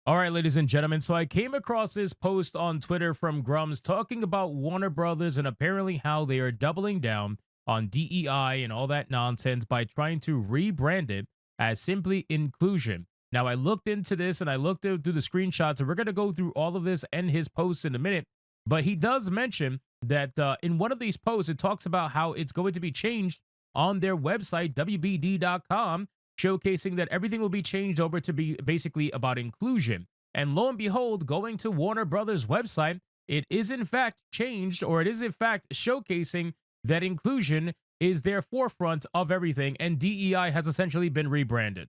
All right, ladies and gentlemen. So I came across this post on Twitter from Grums talking about Warner Brothers and apparently how they are doubling down on DEI and all that nonsense by trying to rebrand it as simply inclusion. Now, I looked into this and I looked through the screenshots, and we're going to go through all of this and his posts in a minute. But he does mention that in one of these posts, it talks about how it's going to be changed on their website, WBD.com, showcasing that everything will be changed over to be basically about inclusion. And lo and behold, going to Warner Brothers' website, it is in fact changed, or it is in fact showcasing that inclusion is their forefront of everything, and DEI has essentially been rebranded.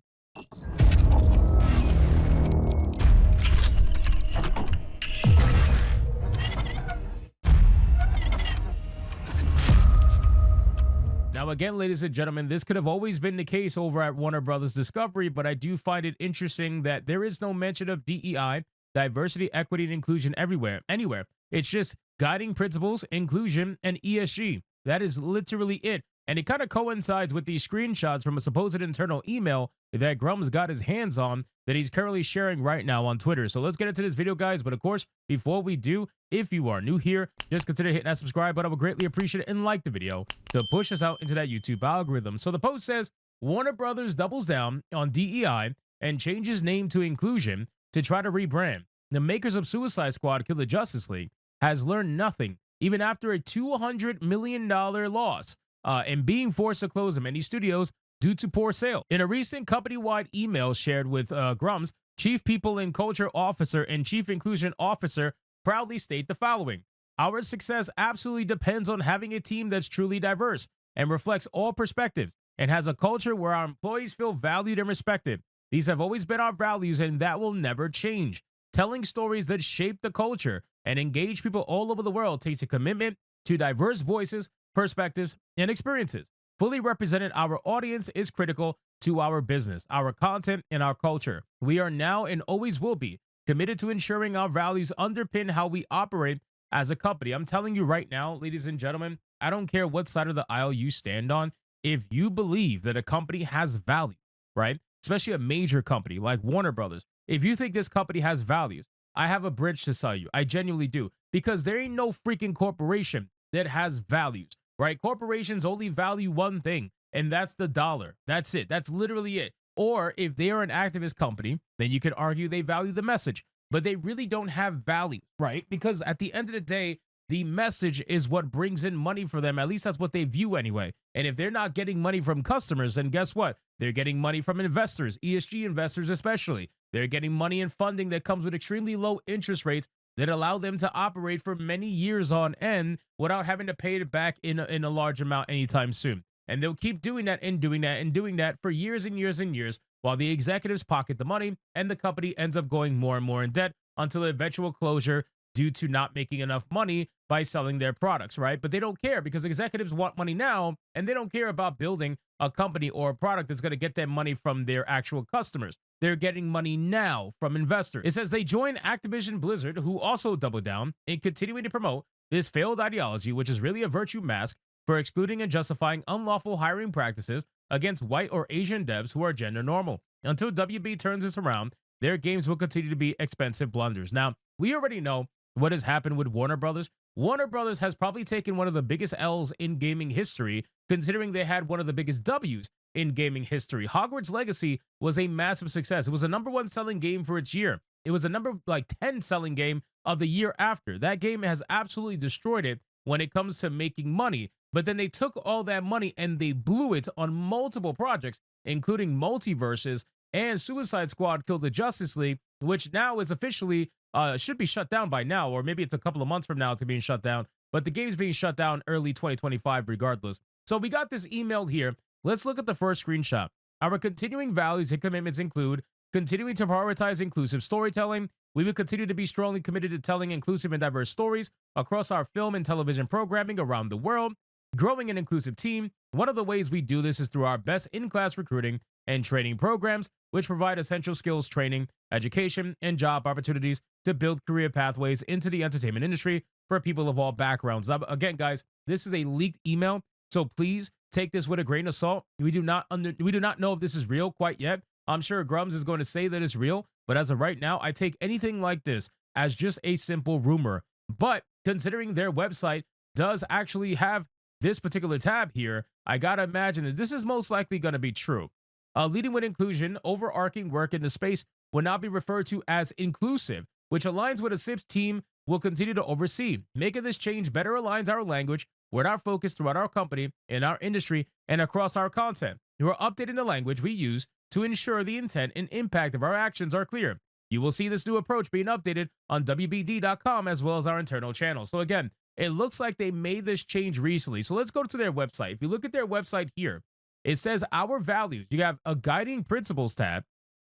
Now, again, ladies and gentlemen, this could have always been the case over at Warner Brothers Discovery, but I do find it interesting that there is no mention of DEI, diversity, equity, and inclusion anywhere. It's just guiding principles, inclusion, and ESG. That is literally it. And it kind of coincides with these screenshots from a supposed internal email that Grums got his hands on that he's currently sharing right now on Twitter. So let's get into this video, guys. But of course, before we do, if you are new here, just consider hitting that subscribe button. I would greatly appreciate it, and like the video to push us out into that YouTube algorithm. So the post says, Warner Brothers doubles down on DEI and changes name to inclusion to try to rebrand. The makers of Suicide Squad Kill the Justice League has learned nothing, even after a $200 million loss and being forced to close many studios due to poor sales. In a recent company-wide email shared with Grums, Chief People and Culture Officer and Chief Inclusion Officer proudly state the following: our success absolutely depends on having a team that's truly diverse and reflects all perspectives and has a culture where our employees feel valued and respected. These have always been our values, and that will never change. Telling stories that shape the culture and engage people all over the world takes a commitment to diverse voices, perspectives, and experiences. Fully representing our audience is critical to our business, our content, and our culture. We are now and always will be committed to ensuring our values underpin how we operate as a company. I'm telling you right now, ladies and gentlemen, I don't care what side of the aisle you stand on. If you believe that a company has value, right? Especially a major company like Warner Brothers, if you think this company has values, I have a bridge to sell you. I genuinely do, because there ain't no freaking corporation that has values, right? Corporations only value one thing, and that's the dollar. That's it. That's literally it. Or if they are an activist company, then you could argue they value the message, but they really don't have value, right? Because at the end of the day, the message is what brings in money for them. At least that's what they view anyway. And if they're not getting money from customers, then guess what? They're getting money from investors, ESG investors especially. They're getting money and funding that comes with extremely low interest rates that allow them to operate for many years on end without having to pay it back in a large amount anytime soon. And they'll keep doing that and doing that and doing that for years and years and years, while the executives pocket the money and the company ends up going more and more in debt until eventual closure due to not making enough money by selling their products, right? But they don't care, because executives want money now, and they don't care about building a company or a product that's going to get them money from their actual customers. They're getting money now from investors. It says they joined Activision Blizzard, who also doubled down in continuing to promote this failed ideology, which is really a virtue mask for excluding and justifying unlawful hiring practices against white or Asian devs who are gender normal. Until WB turns this around, their games will continue to be expensive blunders. Now, we already know what has happened with Warner Brothers. Warner Brothers has probably taken one of the biggest L's in gaming history, considering they had one of the biggest W's in gaming history. Hogwarts Legacy was a massive success. It was a #1 selling game for its year. It was a number 10 selling game of the year after. That game has absolutely destroyed it when it comes to making money. But then they took all that money and they blew it on multiple projects, including Multiverses and Suicide Squad Kill the Justice League, which now is officially should be shut down by now, or maybe it's a couple of months from now to being shut down. But the game's being shut down early 2025 regardless. So we got this email here. Let's look at the first screenshot. Our continuing values and commitments include continuing to prioritize inclusive storytelling. We will continue to be strongly committed to telling inclusive and diverse stories across our film and television programming around the world. Growing an inclusive team. One of the ways we do this is through our best in-class recruiting and training programs, which provide essential skills training, education, and job opportunities to build career pathways into the entertainment industry for people of all backgrounds. Now, again, guys, this is a leaked email, so please take this with a grain of salt. We do not know if this is real quite yet. I'm sure Grums is going to say that it's real, But as of right now, I take anything like this as just a simple rumor. But considering their website does actually have this particular tab here, I gotta imagine that this is most likely going to be true. Leading with inclusion, overarching work in the space will now be referred to as inclusive, which aligns with a SIPS team will continue to oversee. Making this change better aligns our language with our focus throughout our company, in our industry, and across our content. We are updating the language we use to ensure the intent and impact of our actions are clear. You will see this new approach being updated on WBD.com as well as our internal channels. So again, it looks like they made this change recently. So let's go to their website. If you look at their website here, it says our values. You have a guiding principles tab,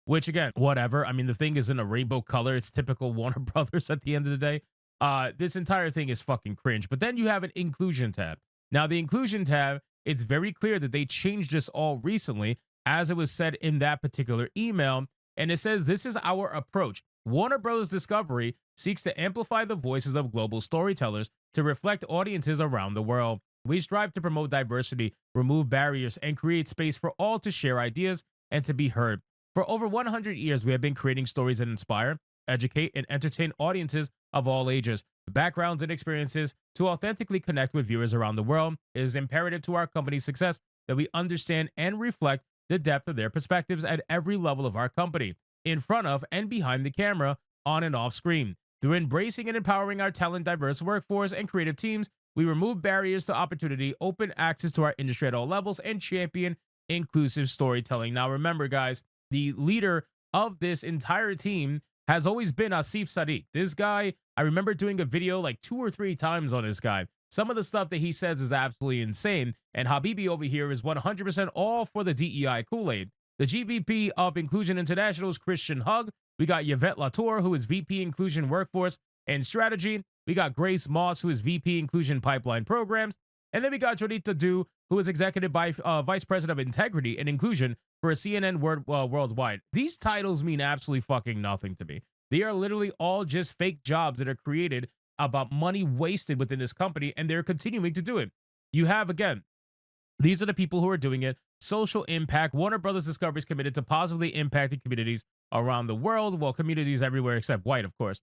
which again, whatever. I mean, the thing is in a rainbow color. It's typical Warner Brothers at the end of the day. This entire thing is fucking cringe. But then you have an inclusion tab. Now, the inclusion tab, it's very clear that they changed this all recently, as it was said in that particular email. And it says, this is our approach. Warner Brothers Discovery seeks to amplify the voices of global storytellers to reflect audiences around the world. We strive to promote diversity, remove barriers, and create space for all to share ideas and to be heard. For over 100 years, we have been creating stories that inspire, educate, and entertain audiences of all ages, backgrounds, and experiences to authentically connect with viewers around the world. It is imperative to our company's success that we understand and reflect the depth of their perspectives at every level of our company, in front of and behind the camera, on and off screen. Through embracing and empowering our talent, diverse workforce, and creative teams, we remove barriers to opportunity, open access to our industry at all levels, and champion inclusive storytelling. Now, remember, guys, the leader of this entire team has always been Asif Sadiq. This guy, I remember doing a video like 2 or 3 times on this guy. Some of the stuff that he says is absolutely insane. And Habibi over here is 100% all for the DEI Kool-Aid. The GVP of Inclusion International is Christian Hug. We got Yvette Latour, who is VP Inclusion Workforce and Strategy. We got Grace Moss, who is VP Inclusion Pipeline Programs. And then we got Jonita Du, who is Executive Vice President of Integrity and Inclusion for CNN Worldwide. These titles mean absolutely fucking nothing to me. They are literally all just fake jobs that are created about money wasted within this company, and they're continuing to do it. You have, again, these are the people who are doing it. Social impact. Warner Brothers Discovery is committed to positively impacting communities around the world. Well, communities everywhere except white, of course.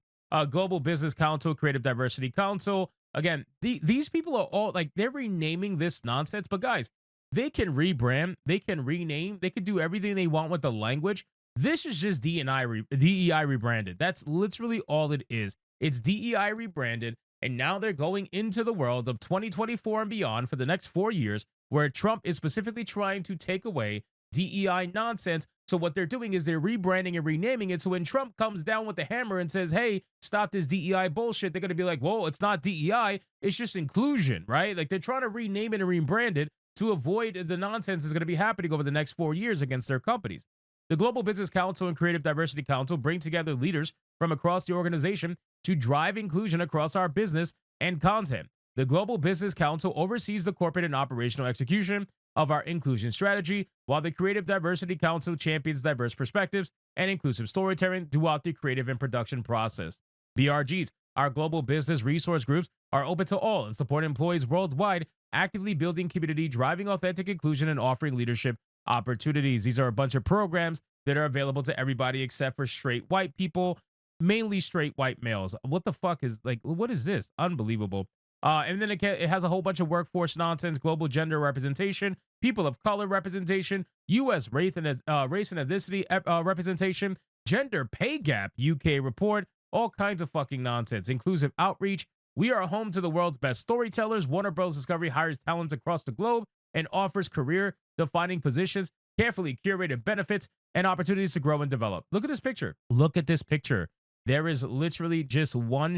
Global Business Council, Creative Diversity Council. Again, these people are all like, they're renaming this nonsense. But guys, they can rebrand, they can rename, they can do everything they want with the language. This is just DEI rebranded. That's literally all it is. It's DEI rebranded. And now they're going into the world of 2024 and beyond for the next 4 years, where Trump is specifically trying to take away DEI nonsense. So what they're doing is they're rebranding and renaming it. So when Trump comes down with the hammer and says, hey, stop this DEI bullshit, they're going to be like, whoa, it's not DEI. It's just inclusion, right? Like, they're trying to rename it and rebrand it to avoid the nonsense that's going to be happening over the next 4 years against their companies. The Global Business Council and Creative Diversity Council bring together leaders from across the organization to drive inclusion across our business and content. The Global Business Council oversees the corporate and operational execution of our inclusion strategy, while the Creative Diversity Council champions diverse perspectives and inclusive storytelling throughout the creative and production process. BRGs, our global business resource groups, are open to all and support employees worldwide, actively building community, driving authentic inclusion, and offering leadership opportunities. These are a bunch of programs that are available to everybody except for straight white people, mainly straight white males. What the fuck is, like, what is this? Unbelievable. And then it has a whole bunch of workforce nonsense, global gender representation, people of color representation, U.S. race and ethnicity representation, gender pay gap UK report, all kinds of fucking nonsense, inclusive outreach. We are home to the world's best storytellers. Warner Bros. Discovery hires talents across the globe and offers career-defining positions, carefully curated benefits, and opportunities to grow and develop. Look at this picture. Look at this picture. There is literally just one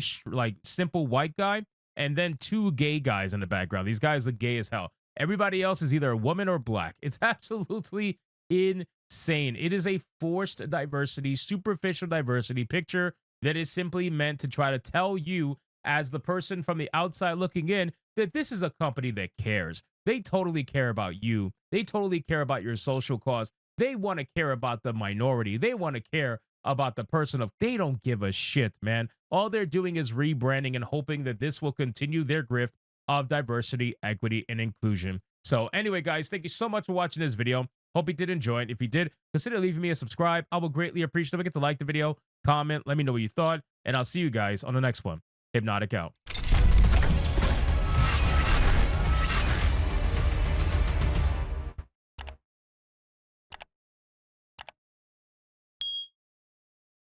simple white guy and then 2 gay guys in the background. These guys look gay as hell. Everybody else is either a woman or black. It's absolutely insane. It is a forced diversity, superficial diversity picture that is simply meant to try to tell you, as the person from the outside looking in, that this is a company that cares. They totally care about you. They totally care about your social cause. They want to care about the minority. They want to care about the person of, they don't give a shit, man. All they're doing is rebranding and hoping that this will continue their grift of diversity, equity, and inclusion. So anyway, guys, thank you so much for watching this video. Hope you did enjoy it. If you did, consider leaving me a subscribe. I will greatly appreciate it. Don't forget to like the video, comment, let me know what you thought, and I'll see you guys on the next one. Hypnotic out.